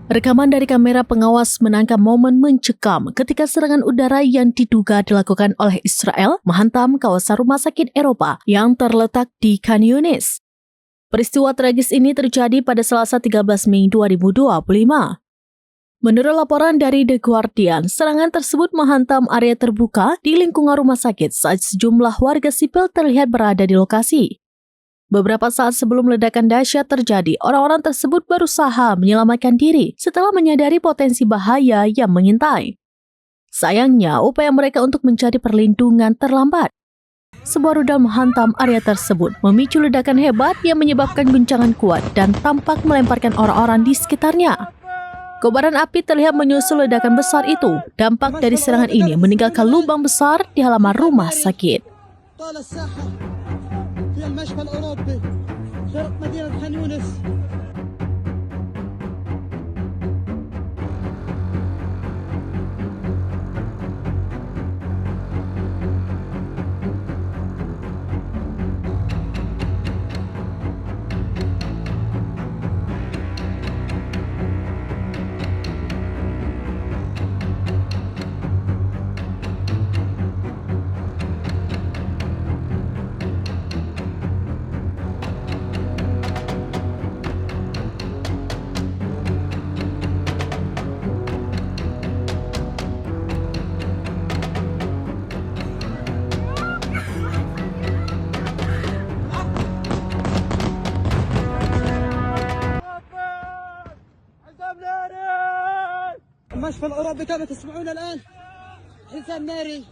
Rekaman dari kamera pengawas menangkap momen mencekam ketika serangan udara yang diduga dilakukan oleh Israel menghantam kawasan rumah sakit Eropa yang terletak di Khan Yunis. Peristiwa tragis ini terjadi pada Selasa 13 Mei 2025. Menurut laporan dari The Guardian, serangan tersebut menghantam area terbuka di lingkungan rumah sakit saat sejumlah warga sipil terlihat berada di lokasi. Beberapa saat sebelum ledakan dahsyat terjadi, orang-orang tersebut berusaha menyelamatkan diri setelah menyadari potensi bahaya yang mengintai. Sayangnya, upaya mereka untuk mencari perlindungan terlambat. Sebuah rudal menghantam area tersebut, memicu ledakan hebat yang menyebabkan guncangan kuat dan tampak melemparkan orang-orang di sekitarnya. Kobaran api terlihat menyusul ledakan besar itu. Dampak dari serangan ini meninggalkan lubang besar di halaman rumah sakit. المشفى الأوروبي شرق مدينة خان يونس. المشفى الأوروبي كما تسمعون الآن حزام ناري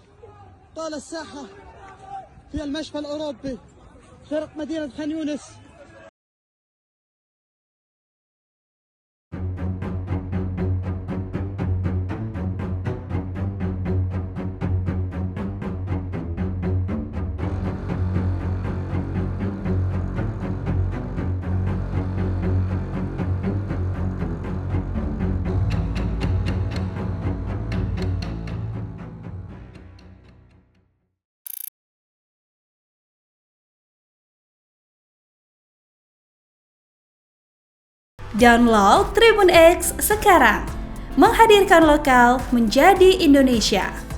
طال الساحة في المشفى الأوروبي شرق مدينة خان يونس. Download Tribun X sekarang, menghadirkan lokal menjadi Indonesia.